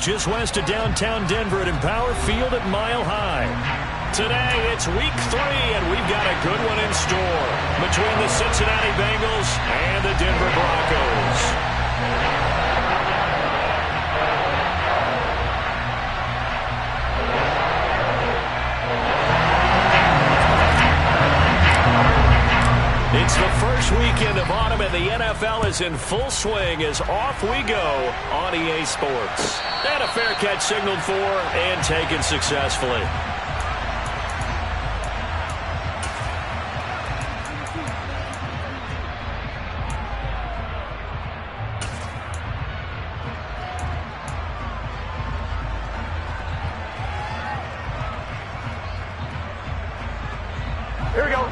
just west of downtown Denver at Empower Field at Mile High. Today, it's week 3, and we've got a good one in store between the Cincinnati Bengals and the Denver Broncos. It's the first weekend of autumn, and the NFL is in full swing as off we go on EA Sports. And a fair catch signaled for and taken successfully. Here we go.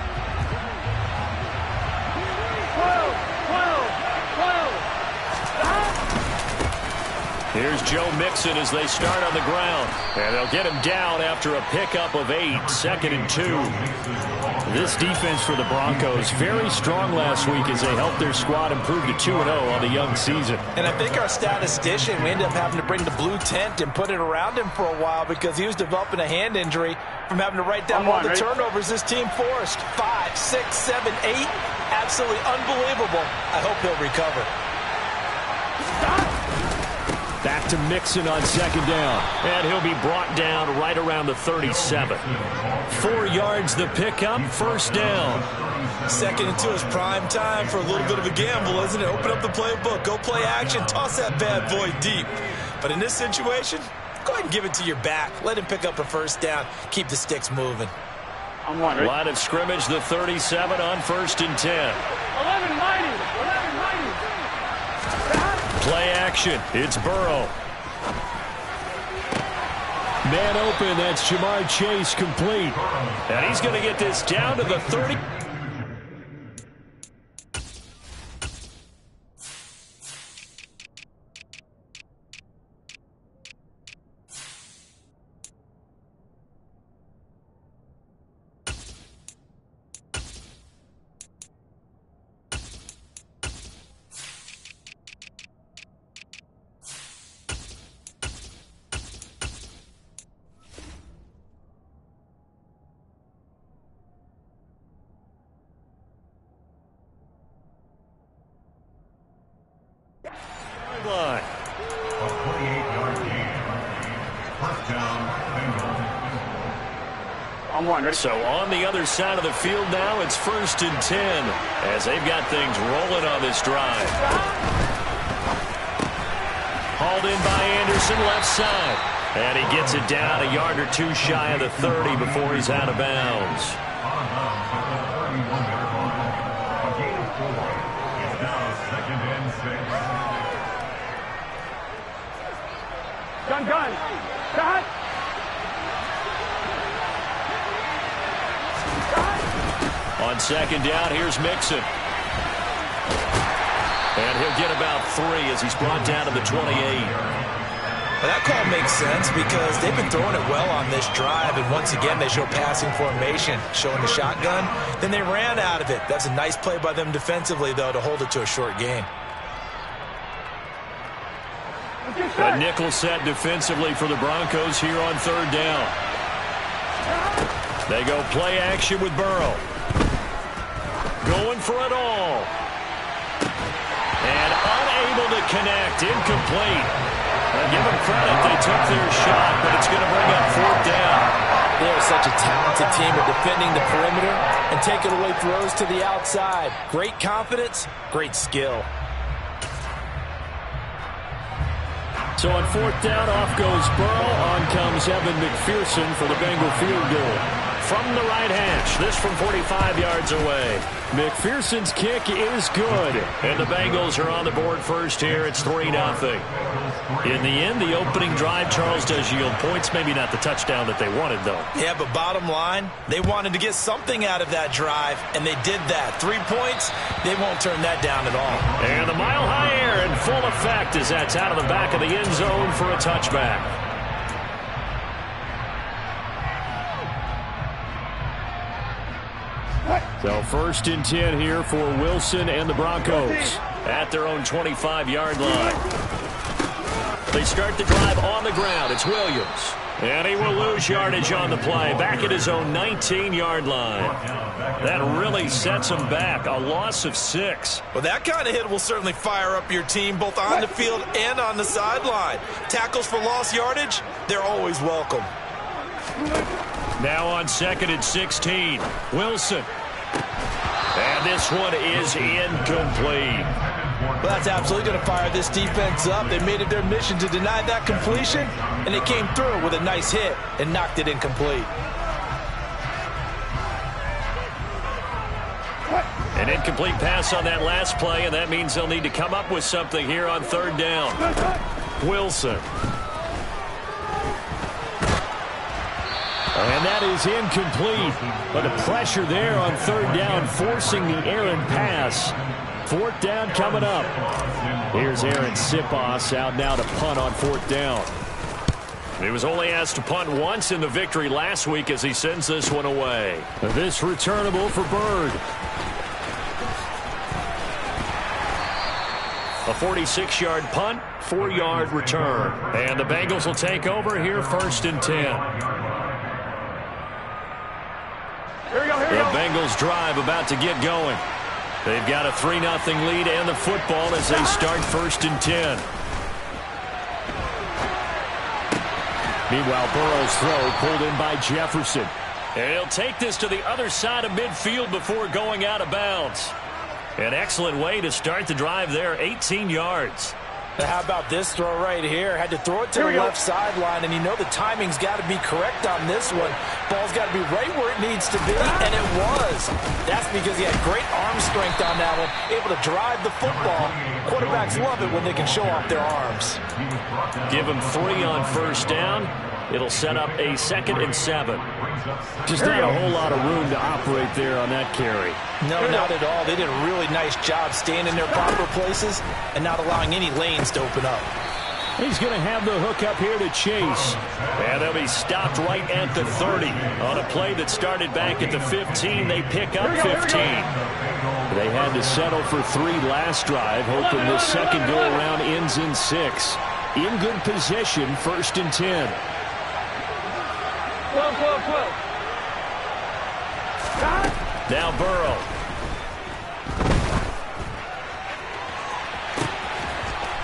Here's Joe Mixon as they start on the ground. And they'll get him down after a pickup of 8, 2nd and 2. This defense for the Broncos, very strong last week as they helped their squad improve to 2-0 on the young season. And I think our statistician, we ended up having to bring the blue tent and put it around him for a while because he was developing a hand injury from having to write down all the turnovers this team forced. 5, 6, 7, 8. Absolutely unbelievable. I hope he'll recover. Back to Mixon on 2nd down. And he'll be brought down right around the 37. 4 yards the pickup, 1st down. 2nd and 2 is prime time for a little bit of a gamble, isn't it? Open up the playbook, go play action, toss that bad boy deep. But in this situation, go ahead and give it to your back. Let him pick up a 1st down. Keep the sticks moving. I'm one, right? Line of scrimmage, the 37 on 1st and 10. 11 mighty. Play action. It's Burrow. Man open. That's Jamar Chase complete. And he's going to get this down to the 30. Line. A 28-yard gain. 1st down, Bengals. I'm one, right? So on the other side of the field now, it's 1st and 10 as they've got things rolling on this drive. Hauled in by Anderson, left side. And he gets it down a yard or 2 shy of the 30 before he's out of bounds. On bounds at the 31-yard line. A gain of 4. It's now 2nd and 6. Gun. Cut. On 2nd down, here's Mixon. And he'll get about 3 as he's brought down to the 28. Well, that call makes sense because they've been throwing it well on this drive, and once again they show passing formation, showing the shotgun. Then they ran out of it. That's a nice play by them defensively, though, to hold it to a short gain. A nickel set defensively for the Broncos here on 3rd down. They go play action with Burrow. Going for it all. And unable to connect. Incomplete. Give them credit. They took their shot, but it's going to bring up 4th down. They are such a talented team at defending the perimeter and taking away throws to the outside. Great confidence, great skill. So on 4th down, off goes Burrow. On comes Evan McPherson for the Bengal field goal. From the right hash, this from 45 yards away. McPherson's kick is good. And the Bengals are on the board first here. It's 3-0. In the end, the opening drive, Charles, does yield points. Maybe not the touchdown that they wanted, though. Yeah, but bottom line, they wanted to get something out of that drive, and they did that. 3 points, they won't turn that down at all. And the Mile High air in full effect as that's out of the back of the end zone for a touchback. So 1st and 10 here for Wilson and the Broncos at their own 25-yard line. They start the drive on the ground. It's Williams. And he will lose yardage on the play. Back at his own 19-yard line. That really sets him back. A loss of 6. Well, that kind of hit will certainly fire up your team both on the field and on the sideline. Tackles for lost yardage, they're always welcome. Now on 2nd and 16. Wilson. And this one is incomplete. Well, that's absolutely going to fire this defense up. They made it their mission to deny that completion, and they came through with a nice hit and knocked it incomplete. An incomplete pass on that last play, and that means they'll need to come up with something here on 3rd down. Wilson. And that is incomplete. But the pressure there on 3rd down, forcing the errant pass. 4th down coming up. Here's Aaron Sipos out now to punt on 4th down. He was only asked to punt once in the victory last week as he sends this one away. This returnable for Bird. A 46-yard punt, 4-yard return. And the Bengals will take over here 1st and 10. The Bengals drive about to get going. They've got a 3-0 lead and the football as they start 1st and 10. Meanwhile, Burrow's throw pulled in by Jefferson. And he'll take this to the other side of midfield before going out of bounds. An excellent way to start the drive there, 18 yards. Now how about this throw right here? Had to throw it to the left sideline, and you know the timing's got to be correct on this one. Ball's got to be right where it needs to be, and it was. That's because he had great arm strength on that one, able to drive the football. Quarterbacks love it when they can show off their arms. Give him 3 on 1st down. It'll set up a 2nd and 7. Just not a whole lot of room to operate there on that carry. No, not at all. They did a really nice job staying in their proper places and not allowing any lanes to open up. He's going to have the hook up here to Chase. And they'll be stopped right at the 30. On a play that started back at the 15, they pick up 15. They had to settle for 3 last drive, hoping this second go-around ends in 6. In good position, 1st and 10. 12. Now Burrow.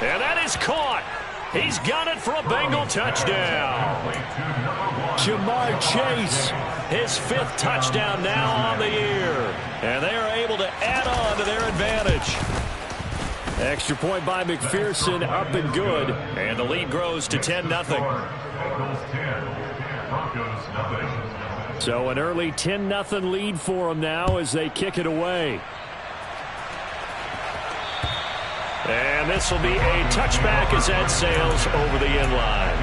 And that is caught. He's got it for a Bengal touchdown. Jamar Chase, his 5th touchdown now on the year. And they are able to add on to their advantage. Extra point by McPherson, up and good. And the lead grows to 10-0. So an early 10-0 lead for them now as they kick it away. And this will be a touchback as that sails over the end line.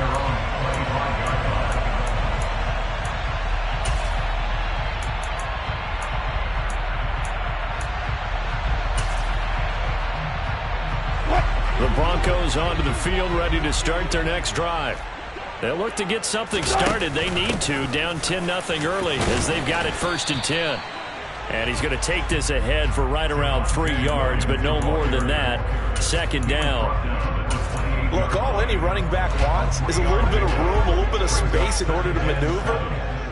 The Broncos onto the field ready to start their next drive. They'll look to get something started. They need to, down 10-0 early as they've got it 1st and 10. And he's going to take this ahead for right around 3 yards, but no more than that. 2nd down. Look, all any running back wants is a little bit of room, a little bit of space in order to maneuver.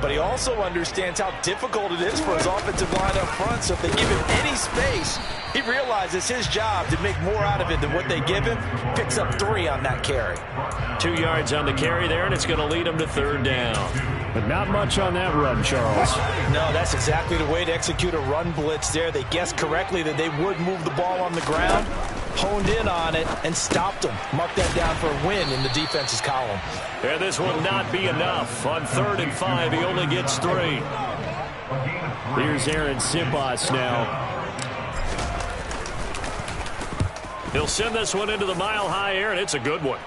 But he also understands how difficult it is for his offensive line up front. So if they give him any space, he realizes his job to make more out of it than what they give him. Picks up 3 on that carry. 2 yards on the carry there, and it's going to lead him to 3rd down. But not much on that run, Charles. No, that's exactly the way to execute a run blitz there. They guessed correctly that they would move the ball on the ground, honed in on it, and stopped them. Marked that down for a win in the defense's column. And this will not be enough. On 3rd and 5, he only gets 3. Here's Aaron Sipos now. He'll send this one into the mile-high air, and it's a good one.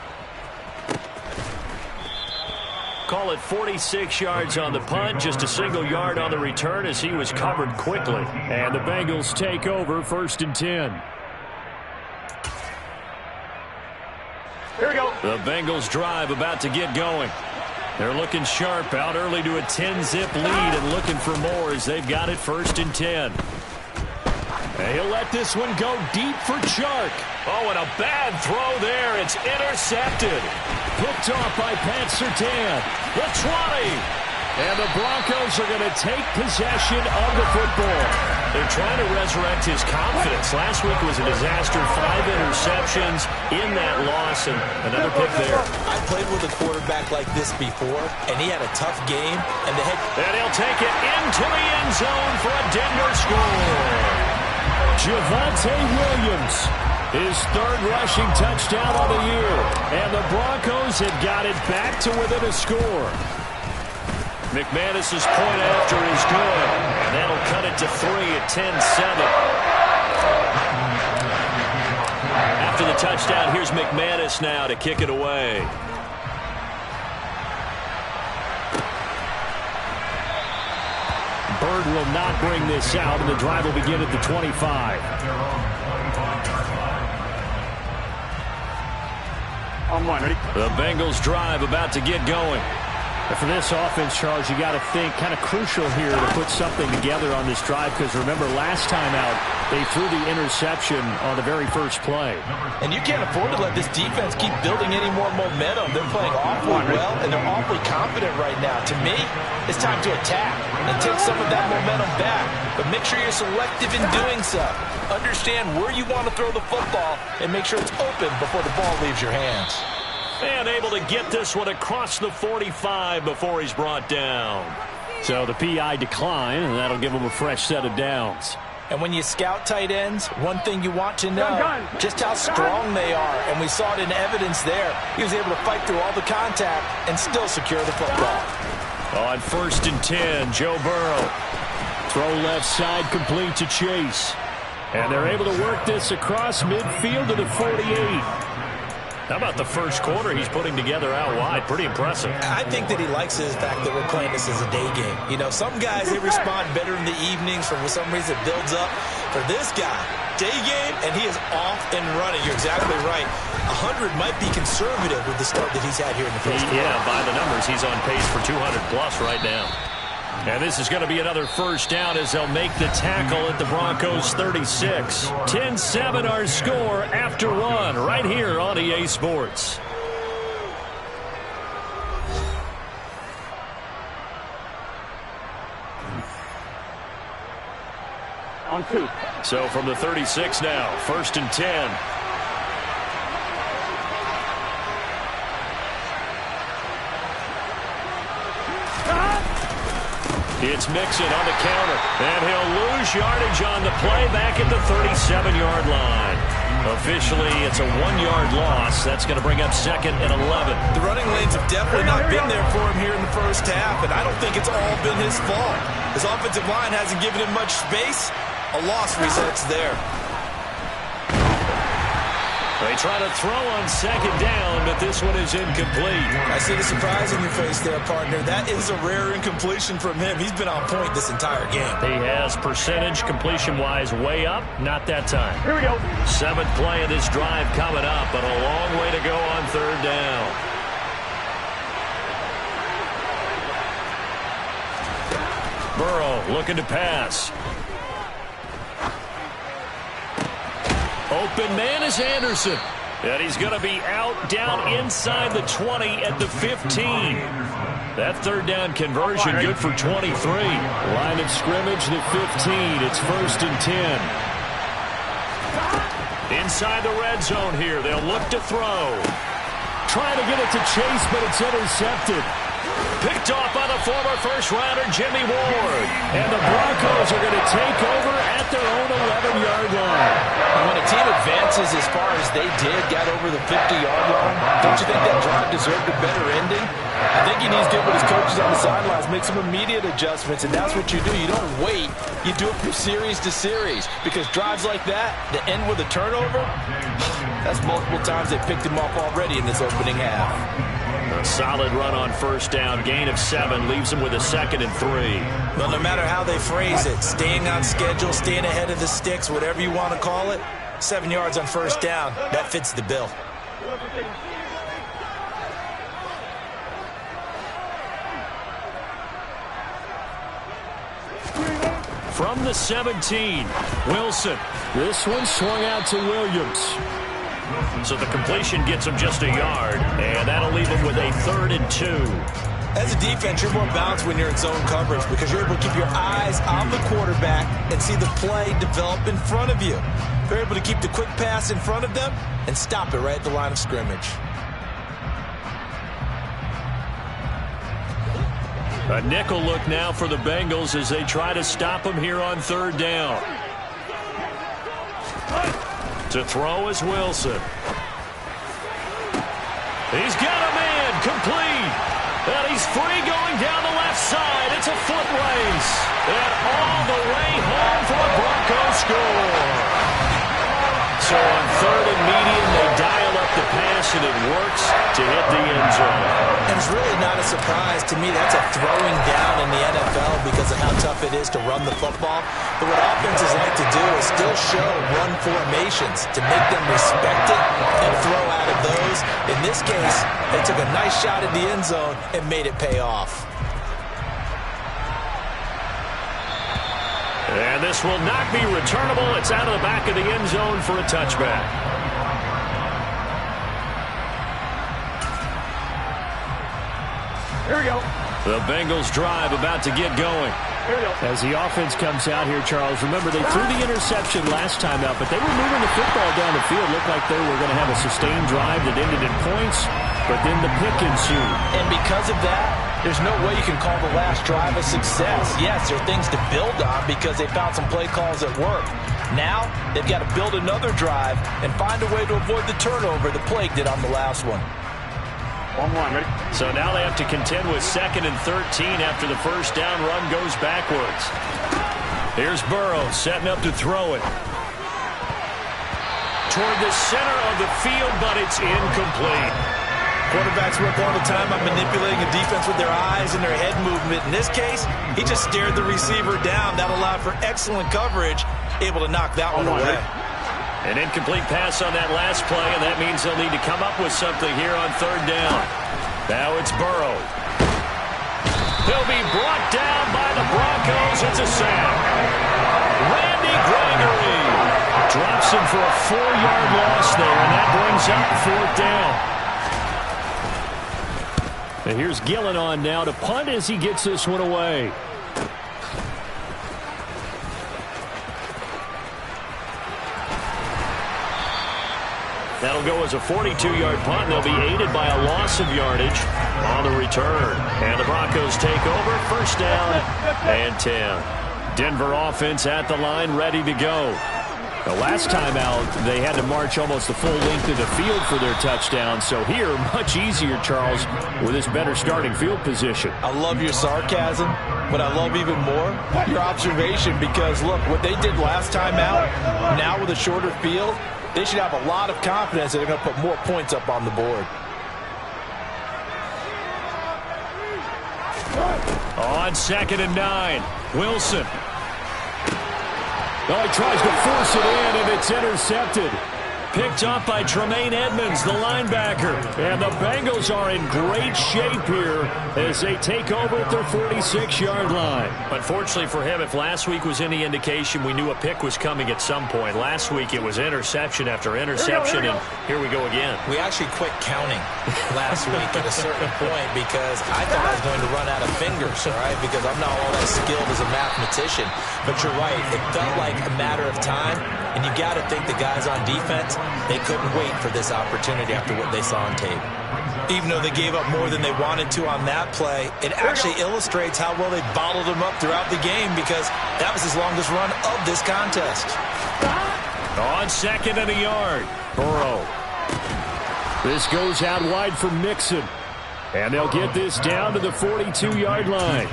Call it 46 yards on the punt, just a single yard on the return as he was covered quickly. And the Bengals take over 1st and 10. Here we go. The Bengals drive about to get going. They're looking sharp, out early to a 10-zip lead and looking for more as they've got it 1st and 10. And he'll let this one go deep for Chark. Oh, and a bad throw there. It's intercepted. Picked off by Pat Surtain. The 20. And the Broncos are going to take possession of the football. They're trying to resurrect his confidence. Last week was a disaster. 5 interceptions in that loss, and another pick there. I played with a quarterback like this before, and he had a tough game. And he'll take it into the end zone for a Denver score. Javonte Williams, his 3rd rushing touchdown of the year. And the Broncos have got it back to within a score. McManus's point after is good. And that'll cut it to 3 at 10-7. After the touchdown, here's McManus now to kick it away. Bird will not bring this out, and the drive will begin at the 25. On one, ready? The Bengals drive about to get going. And for this offense, Charles, you got to think kind of crucial here to put something together on this drive, because remember, last time out, they threw the interception on the very first play. And you can't afford to let this defense keep building any more momentum. They're playing awfully well, and they're awfully confident right now. To me, it's time to attack and take some of that momentum back. But make sure you're selective in doing so. Understand where you want to throw the football and make sure it's open before the ball leaves your hands. And able to get this one across the 45 before he's brought down. So the PI decline, and that'll give him a fresh set of downs. And when you scout tight ends, one thing you want to know, just how strong they are. And we saw it in evidence there. He was able to fight through all the contact and still secure the football. On 1st and 10, Joe Burrow. Throw left side, complete to Chase. And they're able to work this across midfield to the 48. How about the first quarter he's putting together out wide? Pretty impressive. I think that he likes the fact that we're playing this as a day game. You know, some guys, they respond better in the evenings. For some reason, it builds up. For this guy, day game, and he is off and running. You're exactly right. 100 might be conservative with the start that he's had here in the first quarter. Yeah, by the numbers, he's on pace for 200-plus right now. And this is going to be another first down as they'll make the tackle at the Broncos 36. 10-7 our score after one right here on EA Sports. On 2. So from the 36 now, 1st and 10. It's Mixon on the counter, and he'll lose yardage on the play back at the 37-yard line. Officially, it's a 1-yard loss. That's going to bring up 2nd and 11. The running lanes have definitely not been there for him here in the first half, and I don't think it's all been his fault. His offensive line hasn't given him much space. A loss results there. They try to throw on 2nd down, but this one is incomplete. I see the surprise in your face there, partner. That is a rare incompletion from him. He's been on point this entire game. He has percentage completion-wise way up. Not that time. Here we go. 7th play of this drive coming up, but a long way to go on 3rd down. Burrow looking to pass. Open man is Anderson. And he's going to be out down inside the 20 at the 15. That 3rd down conversion good for 23. Line of scrimmage, the 15. It's 1st and 10. Inside the red zone here. They'll look to throw. Trying to get it to Chase, but it's intercepted. Picked off by the former first-rounder Jimmy Ward. And the Broncos are going to take over at their own 11-yard line. And when a team advances as far as they did, got over the 50-yard line, don't you think that drive deserved a better ending? I think he needs to get with his coaches on the sidelines, make some immediate adjustments, and that's what you do. You don't wait. You do it from series to series, because drives like that end with a turnover, that's multiple times they picked him off already in this opening half. A solid run on 1st down, gain of 7, leaves him with a 2nd and 3. Well, no matter how they phrase it, staying on schedule, staying ahead of the sticks, whatever you want to call it, 7 yards on 1st down, that fits the bill. from the 17. Wilson. This one swung out to Williams. So the completion gets him just a yard, and that'll leave him with a 3rd and 2. As a defense, you're more balanced when you're in zone coverage because you're able to keep your eyes on the quarterback and see the play develop in front of you. You're able to keep the quick pass in front of them and stop it right at the line of scrimmage. A nickel look now for the Bengals as they try to stop him here on 3rd down. To throw is Wilson. He's got a man complete. And he's free going down the left side. It's a foot race. And all the way home for a Broncos score. So on 3rd and medium, they dial up the pass, and it works to hit the end zone. And it's really not a surprise to me. That's a throwing down in the NFL because of how tough it is to run the football. But what offenses like to do is still show run formations to make them respect it and throw out of those. In this case, they took a nice shot at the end zone and made it pay off. And this will not be returnable. It's out of the back of the end zone for a touchback. Here we go. The Bengals drive about to get going. Here we go. As the offense comes out here, Charles, remember they threw the interception last time out, but they were moving the football down the field. Looked like they were going to have a sustained drive that ended in points, but then the pick ensued. And because of that, there's no way you can call the last drive a success. Yes, there are things to build on because they found some play calls that work. Now, they've got to build another drive and find a way to avoid the turnover the Plague did on the last one. 1-1, ready? So now they have to contend with 2nd and 13 after the first down run goes backwards. Here's Burrow setting up to throw it. Toward the center of the field, but it's incomplete. Quarterbacks work all the time on manipulating a defense with their eyes and their head movement. In this case, he just stared the receiver down. That allowed for excellent coverage, able to knock that one away. An incomplete pass on that last play, and that means they'll need to come up with something here on 3rd down. Now it's Burrow. He'll be brought down by the Broncos. It's a sack. Randy Gregory drops him for a 4-yard loss there, and that brings up 4th down. And here's Gillen on now to punt as he gets this one away. That'll go as a 42-yard punt, and they'll be aided by a loss of yardage on the return. And the Broncos take over, 1st down and 10. Denver offense at the line, ready to go. The last time out, they had to march almost the full length of the field for their touchdown. So here, much easier, Charles, with this better starting field position. I love your sarcasm, but I love even more your observation because, look, what they did last time out, now with a shorter field, they should have a lot of confidence that they're going to put more points up on the board. On 2nd and 9, Wilson. Oh, he tries to force it in, and it's intercepted. Picked off by Tremaine Edmonds, the linebacker. And the Bengals are in great shape here as they take over at their 46-yard line. Unfortunately for him, if last week was any indication, we knew a pick was coming at some point. Last week it was interception after interception, and here we go again. We actually quit counting last week at a certain point because I thought I was going to run out of fingers, all right, because I'm not all that skilled as a mathematician. But you're right, it felt like a matter of time, and you got to think the guys on defense, they couldn't wait for this opportunity after what they saw on tape. Even though they gave up more than they wanted to on that play, it actually illustrates how well they bottled them up throughout the game because that was his longest run of this contest. On 2nd and a yard, Burrow. This goes out wide for Mixon. And they'll get this down to the 42-yard line.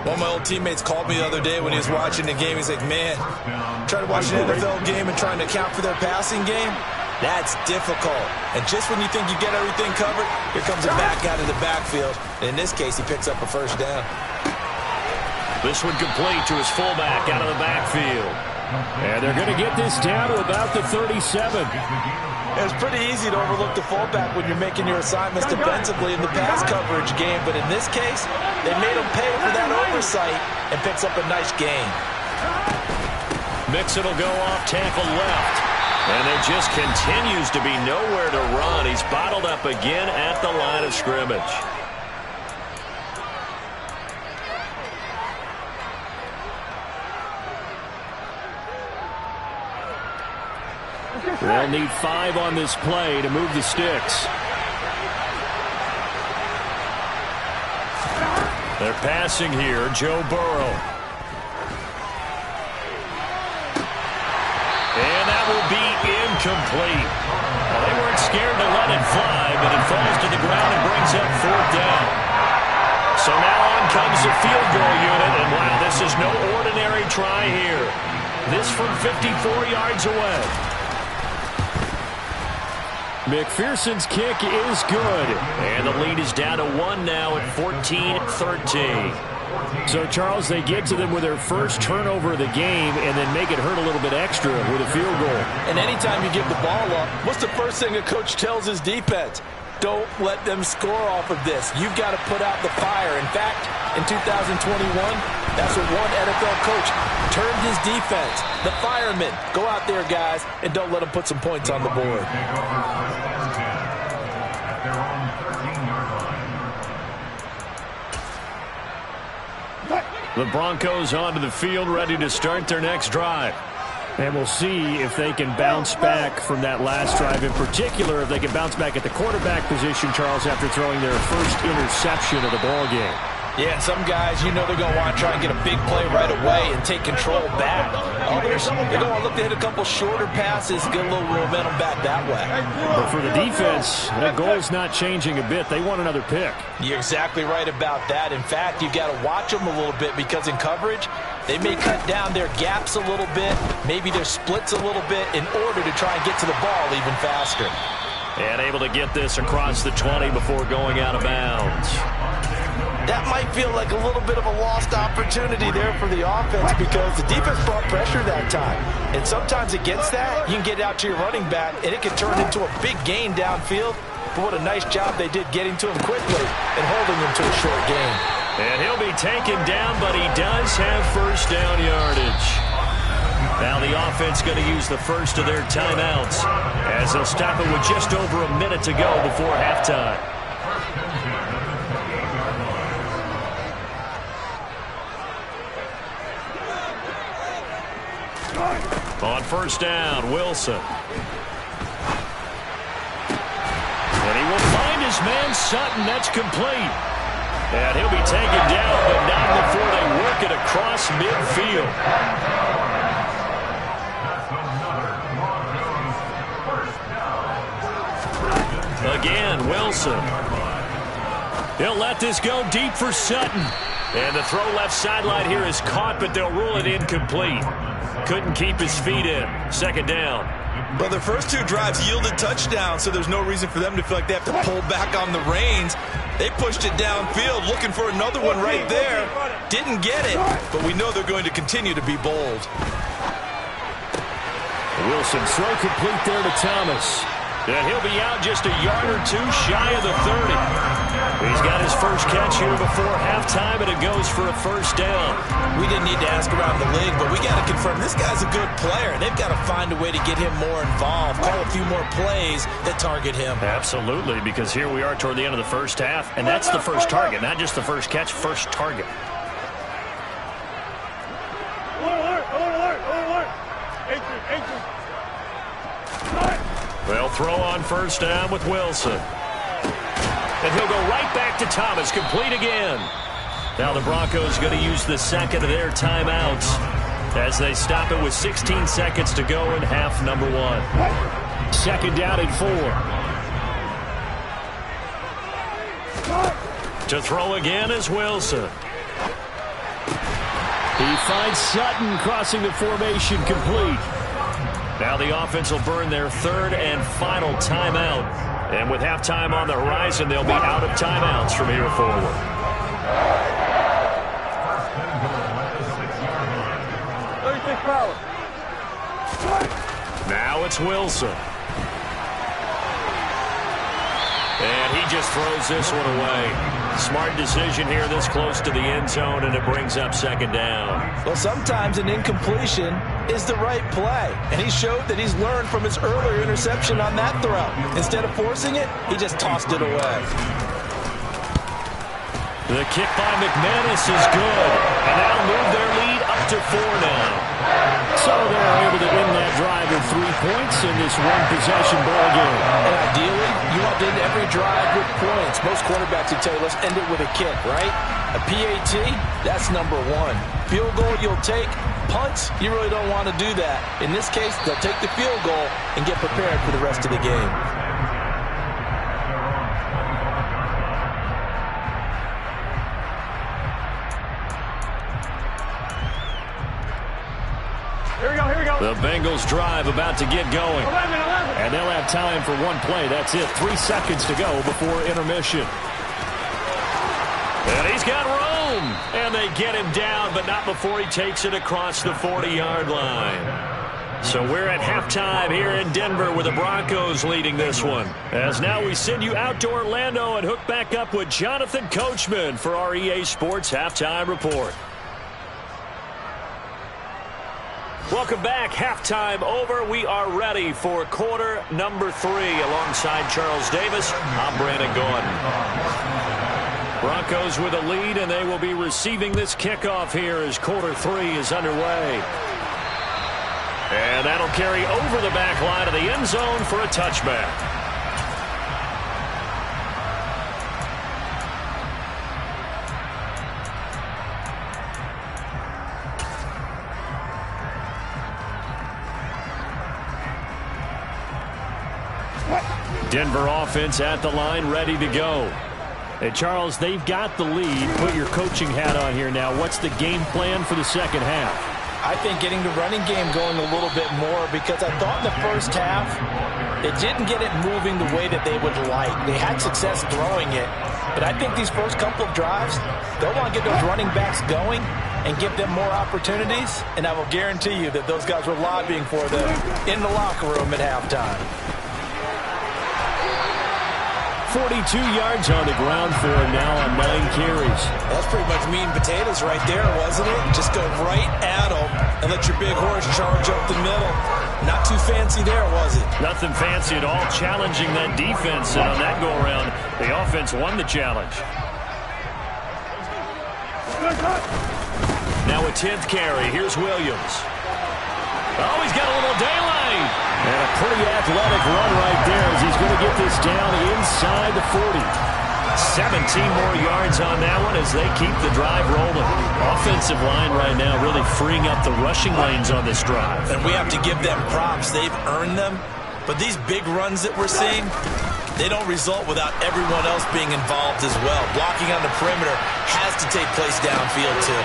One of my old teammates called me the other day when he was watching the game. He's like, man, trying to watch an NFL game and trying to account for their passing game, that's difficult. And just when you think you get everything covered, here comes a back out of the backfield. And in this case, he picks up a 1st down. This one complete to his fullback out of the backfield. And they're going to get this down to about the 37. It's pretty easy to overlook the fullback when you're making your assignments defensively in the pass coverage game. But in this case, they made him pay for that oversight and picks up a nice gain. Mixon will go off tackle left. And there just continues to be nowhere to run. He's bottled up again at the line of scrimmage. They'll need 5 on this play to move the sticks. They're passing here. Joe Burrow. And that will be incomplete. Well, they weren't scared to let it fly, but it falls to the ground and brings up 4th down. So now on comes the field goal unit, and wow, this is no ordinary try here. This from 54 yards away. McPherson's kick is good. And the lead is down to 1 now at 14-13. So, Charles, they get to them with their first turnover of the game and then make it hurt a little bit extra with a field goal. And anytime you give the ball up, what's the first thing a coach tells his defense? Don't let them score off of this. You've got to put out the fire. In fact, in 2021, that's what one NFL coach termed his defense. The firemen. Go out there, guys, and don't let them put some points on the board. The Broncos onto the field, ready to start their next drive. And we'll see if they can bounce back from that last drive. In particular, if they can bounce back at the quarterback position, Charles, after throwing their first interception of the ball game. Yeah, some guys, you know they're going to want to try and get a big play right away and take control back. Others, they're going to look to hit a couple shorter passes, get a little momentum back that way. But for the defense, that goal's not changing a bit. They want another pick. You're exactly right about that. In fact, you've got to watch them a little bit because in coverage, they may cut down their gaps a little bit, maybe their splits a little bit in order to try and get to the ball even faster. And able to get this across the 20 before going out of bounds. That might feel like a little bit of a lost opportunity there for the offense because the defense brought pressure that time. And sometimes against that, you can get out to your running back, and it can turn into a big gain downfield. But what a nice job they did getting to him quickly and holding him to a short gain. And he'll be taken down, but he does have first down yardage. Now the offense going to use the first of their timeouts as they'll stop it with just over a minute to go before halftime. On first down, Wilson. And he will find his man Sutton. That's complete. And he'll be taken down, but not before they work it across midfield. Again, Wilson. He'll let this go deep for Sutton. And the throw left sideline here is caught, but they'll rule it incomplete. Couldn't keep his feet in. Second down. But their first 2 drives yielded touchdowns, so there's no reason for them to feel like they have to pull back on the reins. They pushed it downfield, looking for another one right there. Didn't get it, but we know they're going to continue to be bold. Wilson throw complete there to Thomas. And he'll be out just a yard or 2 shy of the 30. He's got his first catch here before halftime, and it goes for a first down. We didn't need to ask around the league, but we got to confirm this guy's a good player. They've got to find a way to get him more involved, call a few more plays that target him. Absolutely, because here we are toward the end of the first half, and that's the first target, not just the first catch, first target. They'll throw on first down with Wilson. And he'll go right back to Thomas, complete again. Now the Broncos going to use the second of their timeouts as they stop it with 16 seconds to go in half number 1. Second down and 4. To throw again is Wilson. He finds Sutton crossing the formation, complete. Now the offense will burn their third and final timeout. And with halftime on the horizon, they'll be out of timeouts from here forward. Now it's Wilson. And he just throws this one away. Smart decision here this close to the end zone, and it brings up second down. Well, sometimes an incompletion is the right play, and he showed that he's learned from his earlier interception on that throw. Instead of forcing it, he just tossed it away. The kick by McManus is good, and that'll move their lead up to 4 now. So they're able to end that drive with 3 points in this one-possession ball game. And ideally, you want to end every drive with points. Most quarterbacks would tell you, let's end it with a kick, right? A PAT, that's number 1. Field goal, you'll take. Punts, you really don't want to do that. In this case, they'll take the field goal and get prepared for the rest of the game. The Bengals drive about to get going. 11. And they'll have time for one play. That's it. 3 seconds to go before intermission. And he's got room. And they get him down, but not before he takes it across the 40-yard line. So we're at halftime here in Denver with the Broncos leading this one. As now we send you out to Orlando and hook back up with Jonathan Coachman for our EA Sports Halftime Report. Welcome back. Halftime over. We are ready for quarter number 3. Alongside Charles Davis, I'm Brandon Gordon. Broncos with a lead, and they will be receiving this kickoff here as quarter 3 is underway. And that'll carry over the back line of the end zone for a touchback. Denver offense at the line, ready to go. And Charles, they've got the lead. Put your coaching hat on here now. What's the game plan for the second half? I think getting the running game going a little bit more, because I thought in the first half it didn't get it moving the way that they would like. They had success throwing it, but I think these first couple of drives, they'll want to get those running backs going and give them more opportunities, and I will guarantee you that those guys were lobbying for them in the locker room at halftime. 42 yards on the ground for him now on 9 carries. That's pretty much meat and potatoes right there, wasn't it? Just go right at them and let your big horse charge up the middle. Not too fancy there, was it? Nothing fancy at all, challenging that defense, and on that go-around, the offense won the challenge. Now a 10th carry. Here's Williams. Oh, he's got a little daylight. And a pretty athletic run right there as he's going to get this down inside the 40. 17 more yards on that one as they keep the drive rolling. Offensive line right now really freeing up the rushing lanes on this drive. And we have to give them props. They've earned them. But these big runs that we're seeing, they don't result without everyone else being involved as well. Blocking on the perimeter has to take place downfield too.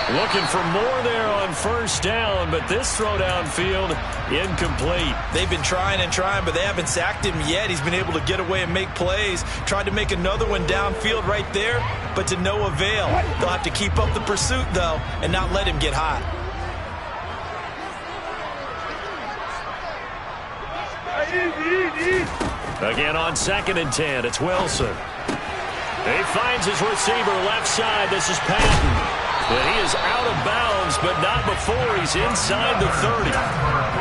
Looking for more there on first down, but this throw downfield incomplete. They've been trying and trying, but they haven't sacked him yet. He's been able to get away and make plays. Tried to make another one downfield right there, but to no avail. They'll have to keep up the pursuit, though, and not let him get hot. Again on 2nd and 10, it's Wilson. He finds his receiver left side. This is Patton. But he is out of bounds, but not before he's inside the 30.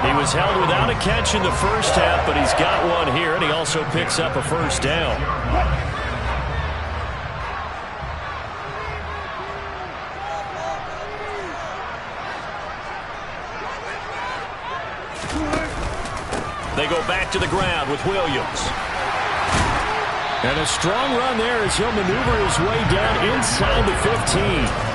He was held without a catch in the first half, but he's got one here, and he also picks up a first down. They go back to the ground with Williams. And a strong run there as he'll maneuver his way down inside the 15.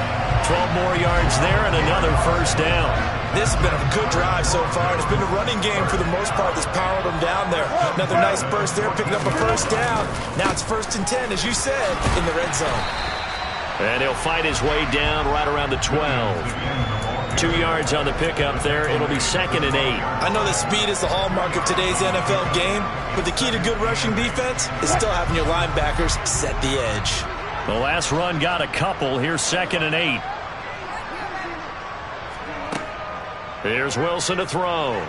12 more yards there and another first down. This has been a good drive so far. It's been a running game for the most part that's powered them down there. Another nice burst there, picking up a first down. Now it's 1st and 10, as you said, in the red zone. And he'll fight his way down right around the 12. 2 yards on the pickup there. It'll be 2nd and 8. I know that speed is the hallmark of today's NFL game, but the key to good rushing defense is still having your linebackers set the edge. The last run got a couple. Here's 2nd and 8. Here's Wilson to throw.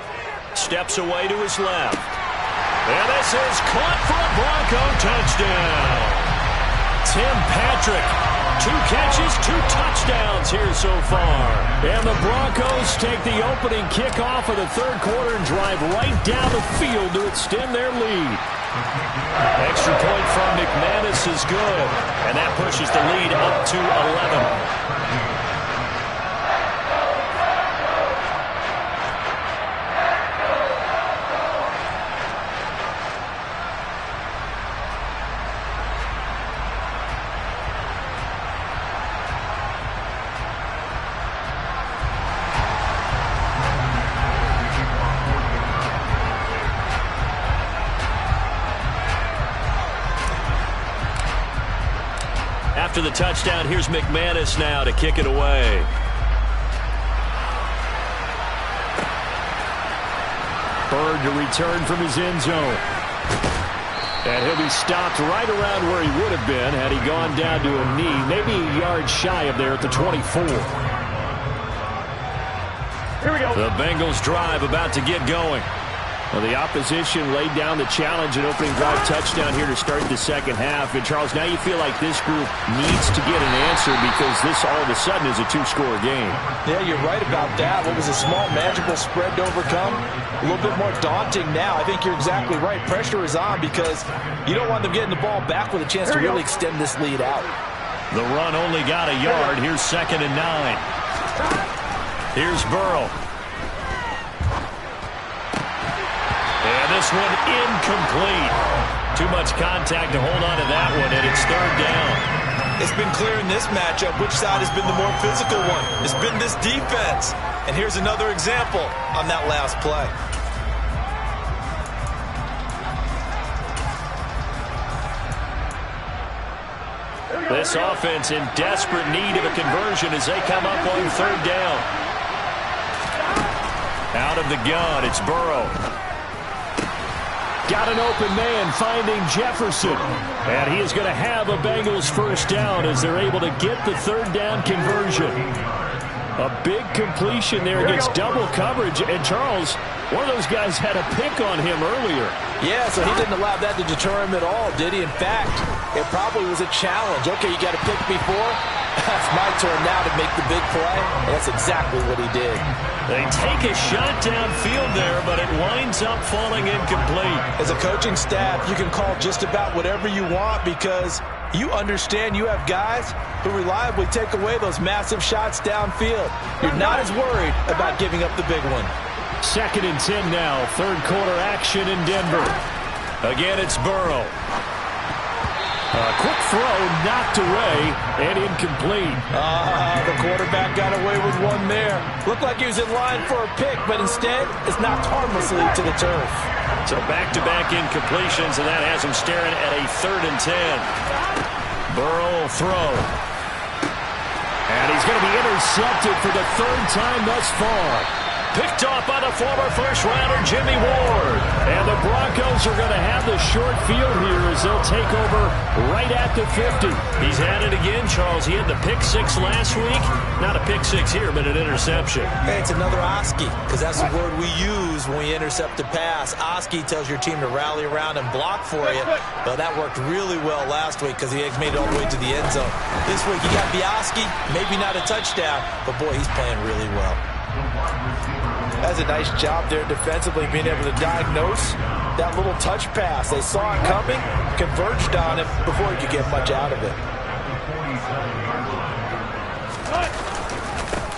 Steps away to his left. And this is caught for a Bronco touchdown. Tim Patrick, 2 catches, 2 touchdowns here so far. And the Broncos take the opening kickoff of the third quarter and drive right down the field to extend their lead. Extra point from McManus is good, and that pushes the lead up to 11. After the touchdown, here's McManus now to kick it away. Bird to return from his end zone. And he'll be stopped right around where he would have been had he gone down to a knee, maybe a yard shy of there at the 24. Here we go. The Bengals drive about to get going. Well, the opposition laid down the challenge and opening drive touchdown here to start the second half. And, Charles, now you feel like this group needs to get an answer because this all of a sudden is a 2-score game. Yeah, you're right about that. What was a small, manageable spread to overcome? A little bit more daunting now. I think you're exactly right. Pressure is on because you don't want them getting the ball back with a chance to really extend this lead out. The run only got a yard. Here's 2nd and 9. Here's Burrow. And this one incomplete. Too much contact to hold on to that one, and it's 3rd down. It's been clear in this matchup which side has been the more physical one. It's been this defense. And here's another example on that last play. This offense in desperate need of a conversion as they come up on 3rd down. Out of the gun, it's Burrow. Got an open man finding Jefferson. And he is going to have a Bengals first down as they're able to get the 3rd down conversion. A big completion there against double coverage. And Charles, one of those guys had a pick on him earlier. Yeah, so he didn't allow that to deter him at all, did he? In fact, it probably was a challenge. Okay, you got a pick before. It's my turn now to make the big play. And that's exactly what he did. They take a shot downfield there, but it winds up falling incomplete. As a coaching staff, you can call just about whatever you want because you understand you have guys who reliably take away those massive shots downfield. You're not as worried about giving up the big one. 2nd and 10 now. 3rd quarter action in Denver. Again, it's Burrow. A quick throw knocked away and incomplete. The quarterback got away with one there. Looked like he was in line for a pick, but instead it's knocked harmlessly to the turf. So back-to-back incompletions, and that has him staring at a 3rd and 10. Burrow will throw. And he's going to be intercepted for the 3rd time thus far. Picked off by the former first-rounder Jimmy Ward. And the Broncos are going to have the short field here as they'll take over right at the 50. He's had it again, Charles. He had the pick 6 last week. Not a pick 6 here, but an interception. Hey, it's another Oski, because that's the word we use when we intercept a pass. Oski tells your team to rally around and block for you. But that worked really well last week because he made it all the way to the end zone. This week he got the Oski, maybe not a touchdown, but boy, he's playing really well. That's a nice job there defensively, being able to diagnose that little touch pass. They saw it coming, converged on it before he could get much out of it.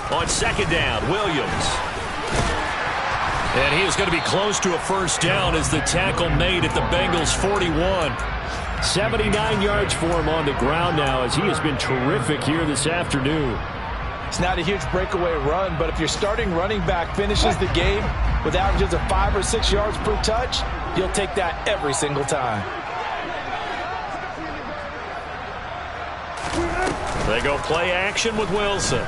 On 2nd down, Williams. And he is going to be close to a first down as the tackle made at the Bengals 41. 79 yards for him on the ground now as he has been terrific here this afternoon. It's not a huge breakaway run, but if your starting running back finishes the game with averages of 5 or 6 yards per touch, you'll take that every single time. They go play action with Wilson.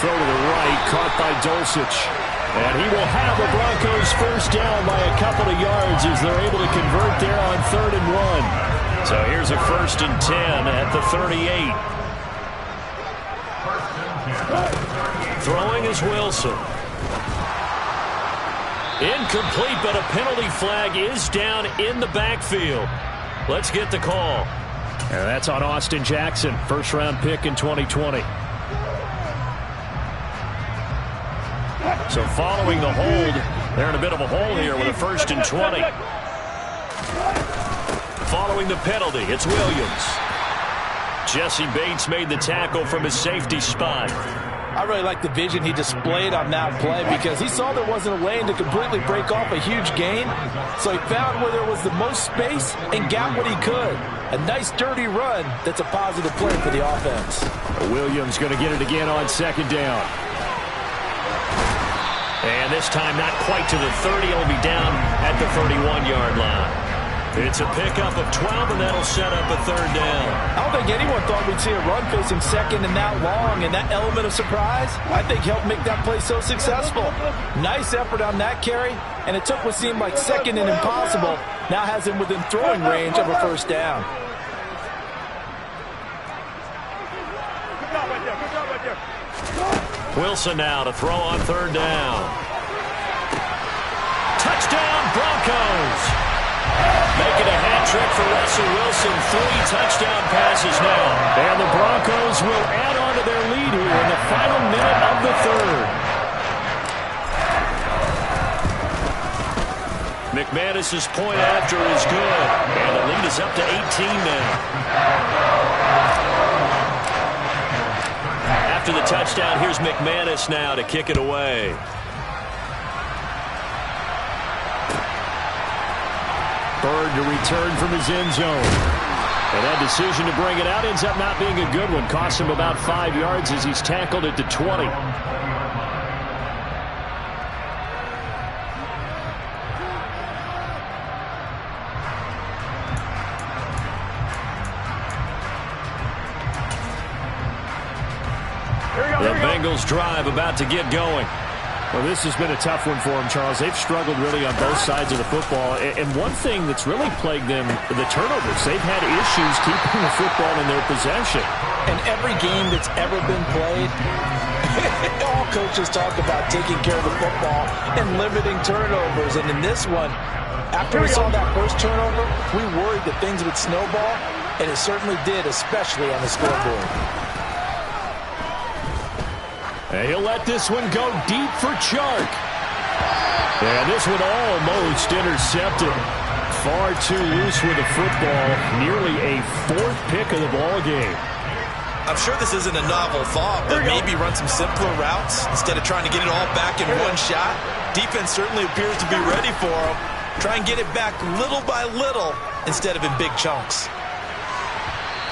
Throw to the right, caught by Dulcich. And he will have the Broncos first down by a couple of yards as they're able to convert there on 3rd and 1. So here's a 1st and 10 at the 38. Throwing is Wilson. Incomplete, but a penalty flag is down in the backfield. Let's get the call. And that's on Austin Jackson, first-round pick in 2020. So following the hold, they're in a bit of a hole here with a 1st and 20. Following the penalty, it's Williams. Jesse Bates made the tackle from his safety spot. I really like the vision he displayed on that play because he saw there wasn't a lane to completely break off a huge gain. So he found where there was the most space and got what he could. A nice dirty run that's a positive play for the offense. Williams going to get it again on 2nd down. And this time not quite to the 30. It'll be down at the 31-yard line. It's a pickup of 12, and that'll set up a 3rd down. I don't think anyone thought we'd see a run facing 2nd and that long, and that element of surprise, I think, helped make that play so successful. Nice effort on that carry, and it took what seemed like 2nd and impossible, now has him within throwing range of a 1st down. Wilson now to throw on 3rd down. Touchdown, Broncos! Making a hat trick for Russell Wilson. 3 touchdown passes now. And the Broncos will add on to their lead here in the final minute of the 3rd. McManus's point after is good. And the lead is up to 18 now. After the touchdown, here's McManus now to kick it away. Bird to return from his end zone. And that decision to bring it out ends up not being a good one. Costs him about 5 yards as he's tackled at the 20. The Bengals drive about to get going. Well, this has been a tough one for them, Charles. They've struggled really on both sides of the football. And one thing that's really plagued them, the turnovers. They've had issues keeping the football in their possession. And every game that's ever been played, all coaches talk about taking care of the football and limiting turnovers. And in this one, after we saw that first turnover, we worried that things would snowball, and it certainly did, especially on the scoreboard. And he'll let this one go deep for Chark. And this one almost intercepted. Far too loose with the football. Nearly a 4th pick of the ball game. I'm sure this isn't a novel thought, but maybe run some simpler routes instead of trying to get it all back in one shot. Defense certainly appears to be ready for him. Try and get it back little by little instead of in big chunks.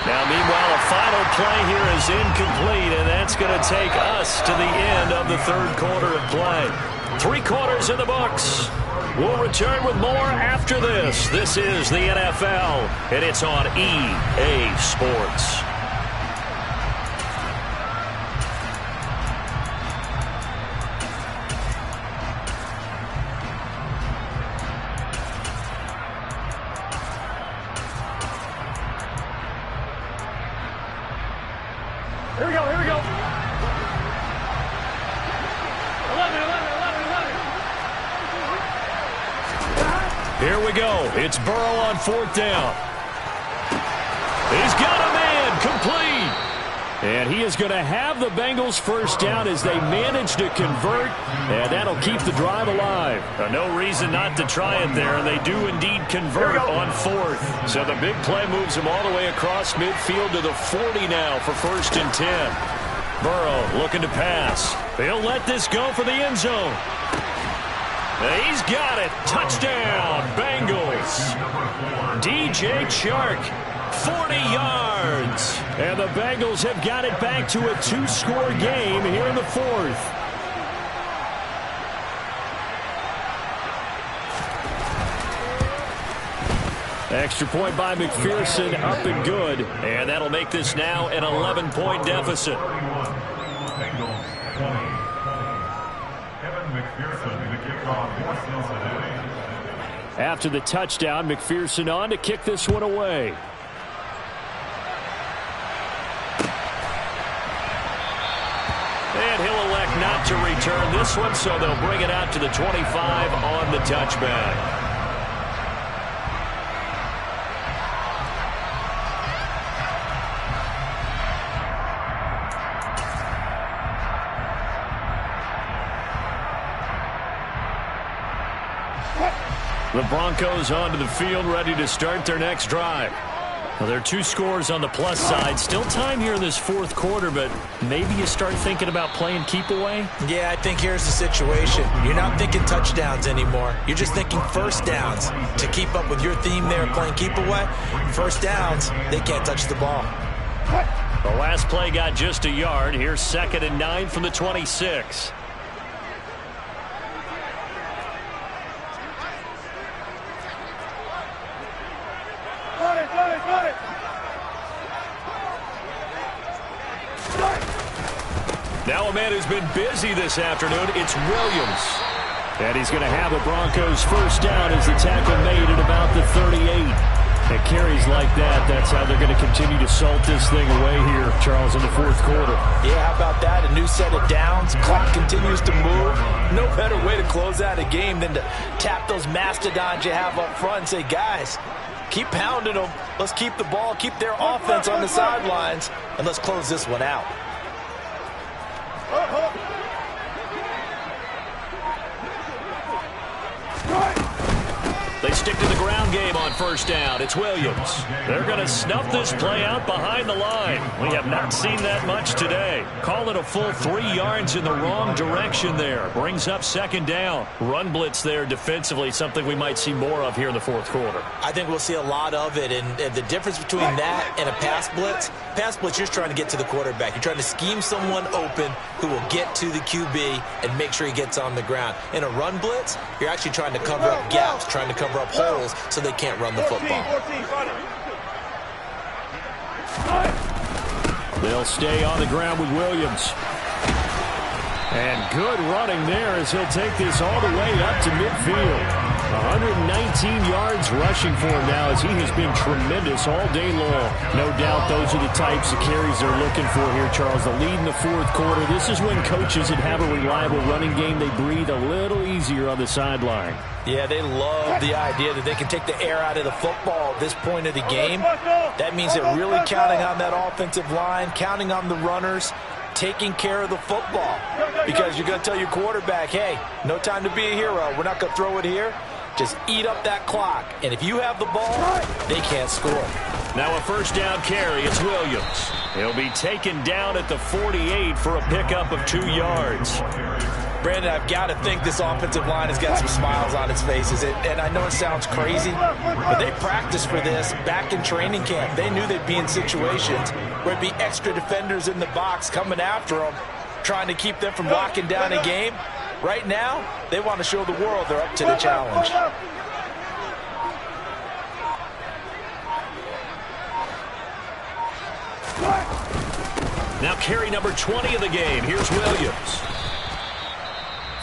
Now, meanwhile, a final play here is incomplete, and that's going to take us to the end of the 3rd quarter of play. 3 quarters in the books. We'll return with more after this. This is the NFL, and it's on EA Sports. Here we go, here we go. 11. Here we go. It's Burrow on 4th down. He's got a man, complete. And he is going to have the Bengals 1st down as they manage to convert, and that'll keep the drive alive. No reason not to try it there, and they do indeed convert on 4th. So the big play moves them all the way across midfield to the 40 now for 1st and 10. Burrow looking to pass. They'll let this go for the end zone. He's got it. Touchdown, Bengals. DJ Chark. 40 yards. And the Bengals have got it back to a 2-score game here in the 4th. Extra point by McPherson, up and good. And that'll make this now an 11-point deficit. Bengals 20. Kevin McPherson, the kickoff for Cincinnati. After the touchdown, McPherson on to kick this one away. And he'll elect not not to return this one, so they'll bring it out to the 25 on the touchback. The Broncos onto the field, ready to start their next drive. Well, there are 2 scores on the plus side. Still time here in this fourth quarter, but maybe you start thinking about playing keep away? Yeah, I think here's the situation. You're not thinking touchdowns anymore. You're just thinking first downs. To keep up with your theme there, playing keep away, first downs, they can't touch the ball. The last play got just a yard. Here's 2nd and 9 from the 26. Now a man who's been busy this afternoon, it's Williams. And he's going to have a Broncos first down as the tackle made at about the 38. At carries like that, that's how they're going to continue to salt this thing away here, Charles, in the fourth quarter. Yeah, how about that? A new set of downs. Clock continues to move. No better way to close out a game than to tap those mastodons you have up front and say, guys, keep pounding them. Let's keep the ball, keep their offense on the sidelines, and let's close this one out. They stick to the ground game on first down. It's Williams. They're going to snuff this play out behind the line. We have not seen that much today. Call it a full 3 yards in the wrong direction there. Brings up 2nd down. Run blitz there defensively, something we might see more of here in the fourth quarter. I think we'll see a lot of it, and the difference between that and a pass blitz, you're trying to get to the quarterback. You're trying to scheme someone open who will get to the QB and make sure he gets on the ground. In a run blitz, you're actually trying to cover up gaps, trying to cover up holes so they can't run the football. They'll stay on the ground with Williams. And good running there as he'll take this all the way up to midfield. 119 yards rushing for him now as he has been tremendous all day long. No doubt those are the types of carries they're looking for here, Charles. The lead in the fourth quarter. This is when coaches that have a reliable running game, they breathe a little easier on the sideline. Yeah, they love the idea that they can take the air out of the football at this point of the game. That means they're really counting on that offensive line, counting on the runners, taking care of the football. Because you're going to tell your quarterback, hey, no time to be a hero. We're not going to throw it here. Just eat up that clock. And if you have the ball, they can't score. Now a first down carry. It's Williams. He'll be taken down at the 48 for a pickup of 2 yards. Brandon, I've got to think this offensive line has got some smiles on its faces. And I know it sounds crazy, but they practiced for this back in training camp. They knew they'd be in situations where it'd be extra defenders in the box coming after them, trying to keep them from locking down a game. Right now, they want to show the world they're up to the challenge. Now carry number 20 of the game. Here's Williams.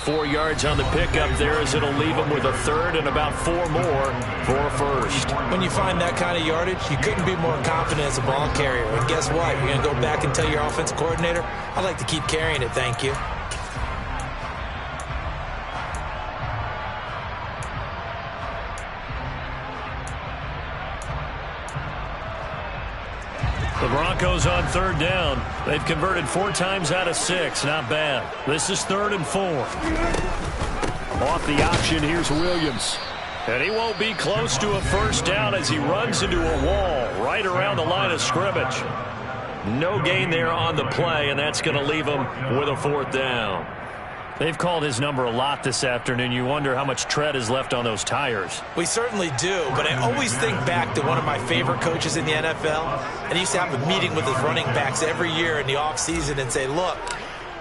4 yards on the pickup there as it'll leave him with a third and about 4 more for a first. When you find that kind of yardage, you couldn't be more confident as a ball carrier. And guess what? You're going to go back and tell your offensive coordinator, I'd like to keep carrying it, thank you. The Broncos on third down. They've converted 4 times out of 6. Not bad. This is 3rd and 4. Off the option, here's Williams. And he won't be close to a first down as he runs into a wall right around the line of scrimmage. No gain there on the play, and that's going to leave him with a 4th down. They've called his number a lot this afternoon. You wonder how much tread is left on those tires. We certainly do, but I always think back to one of my favorite coaches in the NFL, and he used to have a meeting with his running backs every year in the offseason and say, look,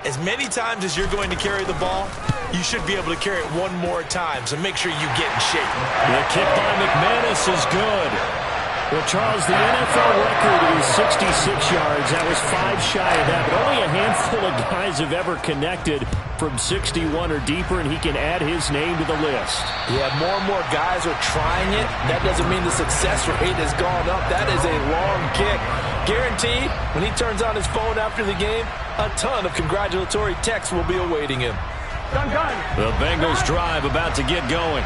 as many times as you're going to carry the ball, you should be able to carry it 1 more time, so make sure you get in shape. The kick by McManus is good. Well, Charles, the NFL record is 66 yards. That was 5 shy of that, but only a handful of guys have ever connected from 61 or deeper, and he can add his name to the list. Yeah, more and more guys are trying it. That doesn't mean the success rate has gone up. That is a long kick. Guaranteed, when he turns on his phone after the game, a ton of congratulatory texts will be awaiting him. The Bengals drive about to get going.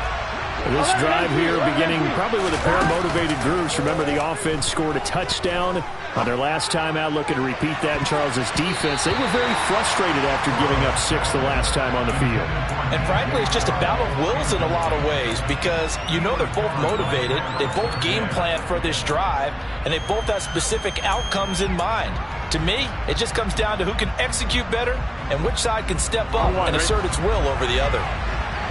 This drive here beginning probably with a pair of motivated groups. Remember, the offense scored a touchdown on their last time out, looking to repeat that in Charles's defense. They were very frustrated after giving up 6 the last time on the field. And frankly, it's just a battle of wills in a lot of ways because you know they're both motivated, they both game plan for this drive, and they both have specific outcomes in mind. To me, it just comes down to who can execute better and which side can step up and assert its will over the other.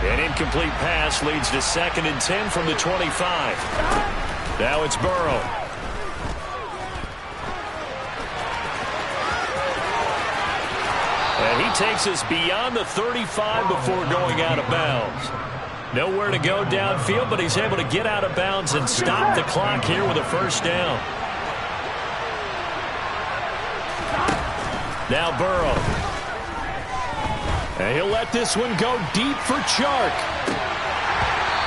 An incomplete pass leads to 2nd and 10 from the 25. Now it's Burrow. And he takes us beyond the 35 before going out of bounds. Nowhere to go downfield, but he's able to get out of bounds and stop the clock here with a first down. Now Burrow. And he'll let this one go deep for Chark.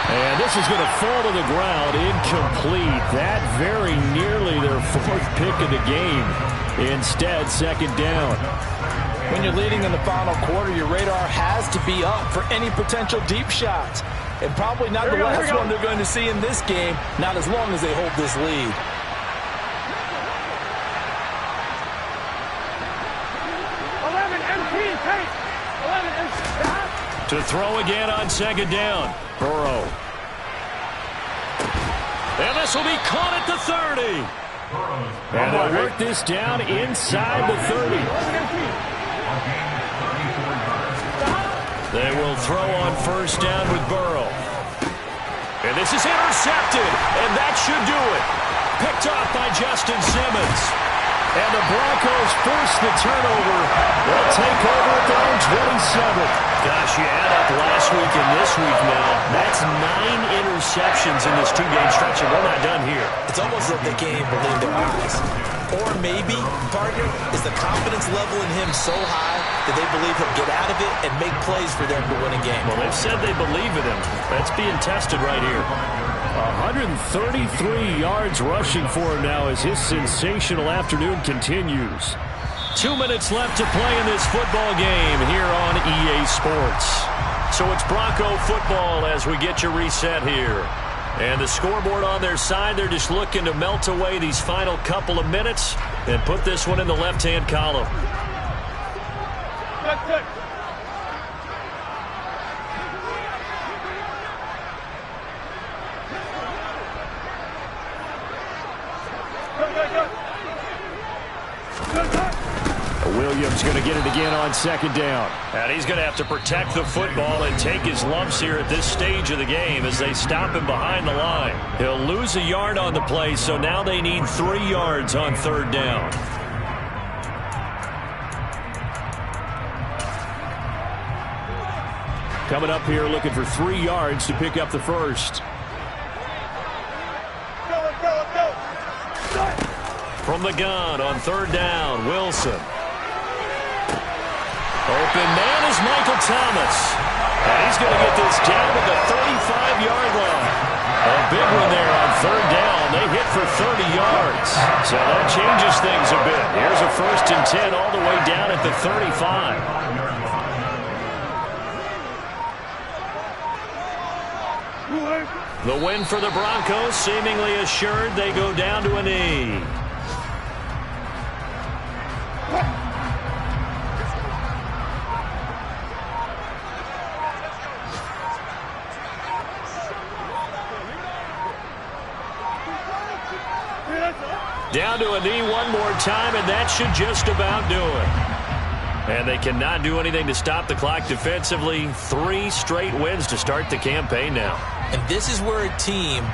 And this is going to fall to the ground incomplete. That very nearly their 4th pick of the game. Instead, 2nd down. When you're leading in the final quarter, your radar has to be up for any potential deep shots. And probably not the last one they're going to see in this game, not as long as they hold this lead. To throw again on 2nd down. Burrow. And this will be caught at the 30. And they'll work this down inside the 30. They will throw on 1st down with Burrow. And this is intercepted. And that should do it. Picked off by Justin Simmons. And the Broncos force the turnover. They'll take over at their own 27. Gosh, you add up last week and this week now. That's 9 interceptions in this 2-game stretch, and we're not done here. It's almost like they can't even believe their eyes. Or maybe, partner, is the confidence level in him so high that they believe he'll get out of it and make plays for them to win a game. Well, they've said they believe in him. That's being tested right here. 133 yards rushing for him now as his sensational afternoon continues. 2 minutes left to play in this football game here on EA Sports. So it's Bronco football as we get you reset here. And the scoreboard on their side, they're just looking to melt away these final couple of minutes and put this one in the left-hand column. Williams going to get it again on 2nd down. And he's going to have to protect the football and take his lumps here at this stage of the game as they stop him behind the line. He'll lose a yard on the play, so now they need 3 yards on 3rd down. Coming up here looking for 3 yards to pick up the first. From the gun on 3rd down, Wilson. Open man is Michael Thomas. And he's going to get this down to the 35-yard line. A big one there on 3rd down. They hit for 30 yards. So that changes things a bit. Here's a 1st and 10 all the way down at the 35. The win for the Broncos seemingly assured. They go down to a knee. Down to a knee one more time, and that should just about do it. And they cannot do anything to stop the clock defensively. 3 straight wins to start the campaign now. And this is where a team,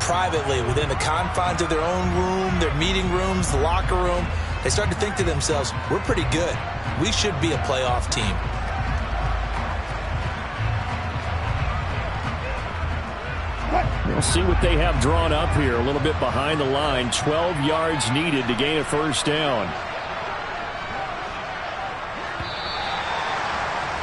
privately, within the confines of their own room, their meeting rooms, the locker room, they start to think to themselves, we're pretty good. We should be a playoff team. We'll see what they have drawn up here. A little bit behind the line. 12 yards needed to gain a 1st down.